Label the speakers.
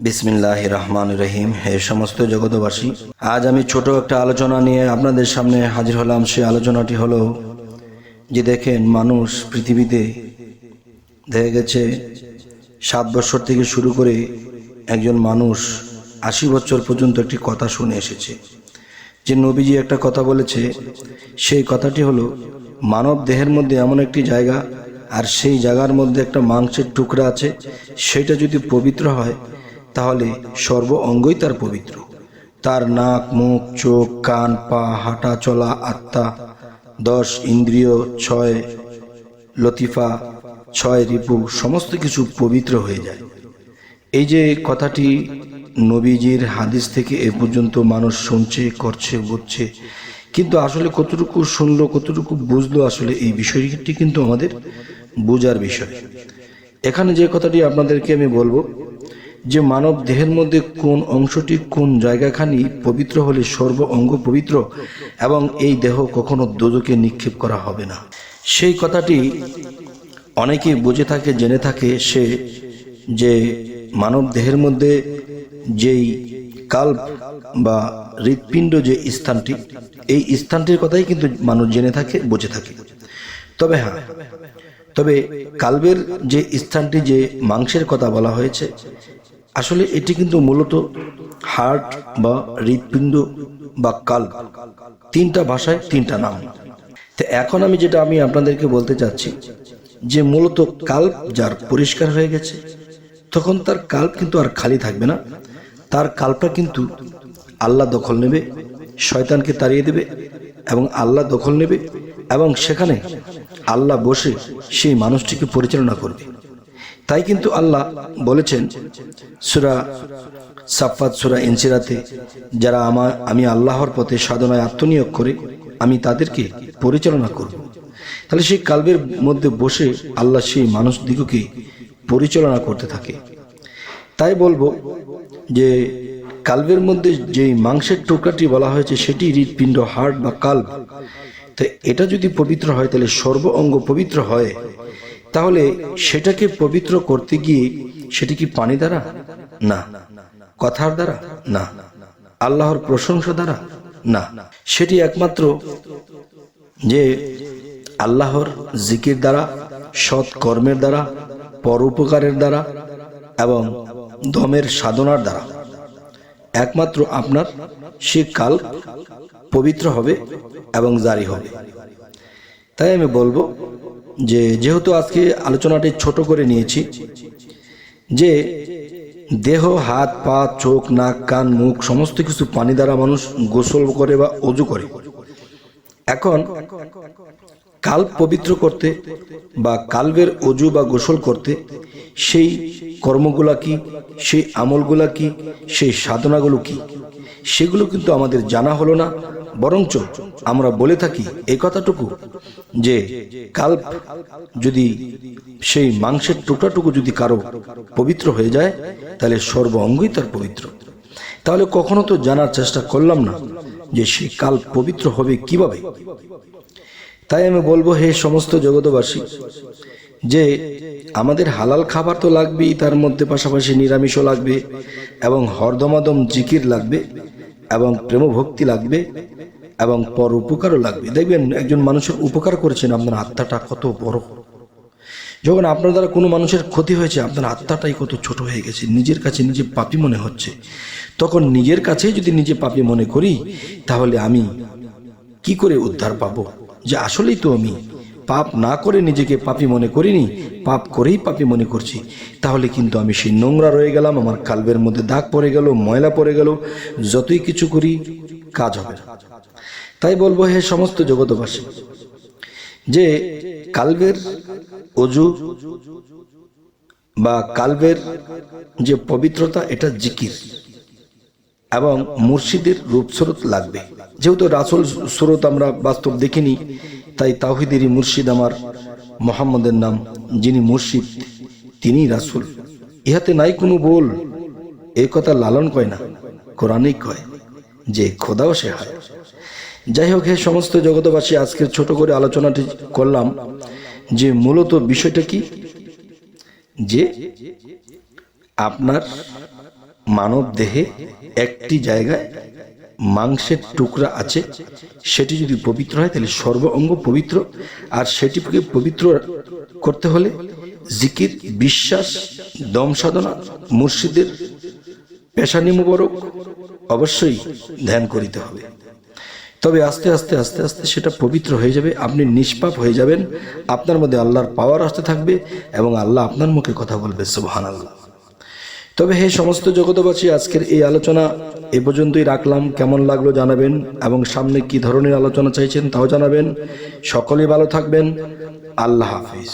Speaker 1: বিসমিল্লাহির রহমানির রহিম। হে সমস্ত জগতবাসী, আজ আমি ছোট একটা আলোচনা নিয়ে আপনাদের সামনে হাজির হলাম। সেই আলোচনাটি হলো যে দেখেন, মানুষ পৃথিবীতে দেখা গেছে 7 বছর থেকে শুরু করে একজন মানুষ 80 বছর পর্যন্ত একটি কথা শুনে এসেছে। যে নবীজি একটা কথা বলেছে, সেই কথাটি হলো মানব দেহের মধ্যে এমন একটি জায়গা, আর সেই জায়গার মধ্যে একটা মাংসের টুকরা আছে, সেটা যদি পবিত্র হয় তাহলে সর্ব অঙ্গই তার পবিত্র। তার নাক, মুখ, চোখ, কান, পা, হাঁটা চলা, আত্মা, 10 ইন্দ্রিয়, 6 লতিফা, 6 রিপু, সমস্ত কিছু পবিত্র হয়ে যায়। এই যে কথাটি নবীজির হাদিস থেকে এ পর্যন্ত মানুষ শুনছে, করছে, বুঝছে, কিন্তু আসলে কতটুকু শুনলো, কতটুকু বুঝলো, আসলে এই বিষয়টি কিন্তু আমাদের বোঝার বিষয়। এখানে যে কথাটি আপনাদেরকে আমি বলবো, যে মানব দেহের মধ্যে কোন অংশটি, কোন জায়গাখানি পবিত্র হলে সর্ব অঙ্গ পবিত্র, এবং এই দেহ কখনো দোজখে নিক্ষেপ করা হবে না। সেই কথাটি অনেকেই বুঝে থাকে, জেনে থাকে, সে যে মানব দেহের মধ্যে যেই কাল্প বা হৃৎপিণ্ড যে স্থানটি, এই স্থানটির কথাই কিন্তু মানুষ জেনে থাকে, বুঝে থাকে। তবে হ্যাঁ, তবে কাল্পের যে স্থানটি, যে মাংসের কথা বলা হয়েছে, আসলে এটি কিন্তু মূলত হার্ট বা হৃৎপিণ্ড বা কাল্প, 3টা ভাষায় 3টা নাম। তো এখন আমি যেটা আপনাদেরকে বলতে চাচ্ছি, যে মূলত কাল্প যার পরিষ্কার হয়ে গেছে, তখন তার কাল্প কিন্তু আর খালি থাকবে না। তার কাল্পটা কিন্তু আল্লাহ দখল নেবে, শয়তানকে তাড়িয়ে দেবে, এবং আল্লাহ দখল নেবে, এবং সেখানে আল্লাহ বসে সেই মানুষটিকে পরিচালনা করবে। তাই কিন্তু আল্লাহ বলেছেন সূরা সাফফাত, সূরা ইনসিরাতে, যারা আমি আল্লাহর পথে সাধনায় আত্মনিয়োগ করে আমি তাদেরকে পরিচালনা করব। তাহলে সেই কাল্পের মধ্যে বসে আল্লাহ সেই মানুষ দিগকে পরিচালনা করতে থাকে। তাই বলবো যে কাল্পের মধ্যে যেই মাংসের টুকরাটি বলা হয়েছে, সেটি হৃৎপিণ্ড, হার্ট বা কাল্প। তো এটা যদি পবিত্র হয়, তাহলে সর্ব অঙ্গ পবিত্র হয়। তাহলে সেটাকে পবিত্র করতে গিয়ে সেটি কি পানি দ্বারা? না। কথার দ্বারা? না। আল্লাহর প্রশংসা দ্বারা? না। সেটি একমাত্র যে আল্লাহর জিকির দ্বারা, সৎ কর্মের দ্বারা, পরোপকারের দ্বারা, এবং দমের সাধনার দ্বারা একমাত্র আপনার সে কাল্প পবিত্র হবে এবং জারি হবে। তাই আমি বলবো যে, যেহেতু আজকে আলোচনাটি ছোট করে নিয়েছি, যে দেহ, হাত, পা, চোখ, নাক, কান, মুখ, সমস্ত কিছু পানি দ্বারা মানুষ গোসল করে বা ওযু করে। এখন কাল্প পবিত্র করতে বা কাল্পের ওযু বা গোসল করতে সেই কর্মগুলা কি, সেই আমলগুলা কি, সেই সাধনাগুলো কি, সেগুলো কিন্তু আমাদের জানা হলো না। বরঞ্চ আমরা বলে থাকি এই কথাটুকু, যে কাল্প যদি, সেই মাংসের টুকরাটুকু যদি কারো পবিত্র হয়ে যায়, তাহলে সর্ব অঙ্গই তার পবিত্র। তাহলে কখনো তো জানার চেষ্টা করলাম না যে সেই কাল্প পবিত্র হবে কিভাবে। তাই আমি বলবো, হে সমস্ত জগতবাসী, যে আমাদের হালাল খাবার তো লাগবেই, তার মধ্যে পাশাপাশি নিরামিষও লাগবে, এবং হরদমাদম জিকির লাগবে, এবং প্রেম ভক্তি লাগবে, এবং পর উপকারও লাগবে। দেখবেন, একজন মানুষের উপকার করেছেন, আপনার আত্মাটা কত বড়। যখন আপনার দ্বারা কোনো মানুষের ক্ষতি হয়েছে, আপনার আত্মাটাই কত ছোট হয়ে গেছে, নিজের কাছে নিজে পাপী মনে হচ্ছে। তখন নিজের কাছেই যদি নিজে পাপী মনে করি, তাহলে আমি কি করে উদ্ধার পাবো? যে আসলেই তো আমি পাপ না করে নিজেকে পাপী মনে করিনি, পাপ করেই পাপী মনে করছি। তাহলে কিন্তু আমি সেই নোংরা রয়ে গেলাম, আমার কাল্পের মধ্যে দাগ পড়ে গেল, ময়লা পড়ে গেল, যতই কিছু করি কাজ হবে না। তাই বলবো, হে সমস্ত জগতবাসী, যে কাল্পের ওযু বা কাল্পের যে পবিত্রতা, এটা জিকির এবং মুর্শিদের রূপস্রোত লাগবে। যেহেতু রাসূল স্রোত আমরা বাস্তব দেখিনি, তাই তাওহীদেরই মুর্শিদ আমার মুহাম্মদের নাম, যিনি মুর্শিদ তিনি রাসূল। ইহাতে নাই কোনো বল, এই কথা লালন কয় না, কোরআনেই কয় যে খোদাও সে হয়। যাই হোক, হে সমস্ত জগতবাসী, আজকের ছোট করে আলোচনাটি করলাম, যে মূলত বিষয়টা কি, যে আপনার মানব দেহে একটি জায়গায় মাংসের টুকরা আছে, সেটি যদি পবিত্র হয় তাহলে সর্ব অঙ্গ পবিত্র। আর সেটিকে পবিত্র করতে হলে জিকির, বিশ্বাস, দম সাধনা, মুর্শিদের পেশানি মুবারক অবশ্যই ধ্যান করিতে হবে। তবে আস্তে আস্তে আস্তে আস্তে সেটা পবিত্র হয়ে যাবে, আপনি নিষ্পাপ হয়ে যাবেন, আপনার মধ্যে আল্লাহর পাওয়ার আসতে থাকবে এবং আল্লাহ আপনার মুখে কথা বলবে, সুবহানাল্লাহ। তবে হে সমস্ত জগতবাসী, আজকের এই আলোচনা এ পর্যন্তই রাখলাম। কেমন লাগলো জানাবেন এবং সামনে কি ধরনের আলোচনা চাইছেন তাও জানাবেন। সকলেই ভালো থাকবেন। আল্লাহ হাফিজ।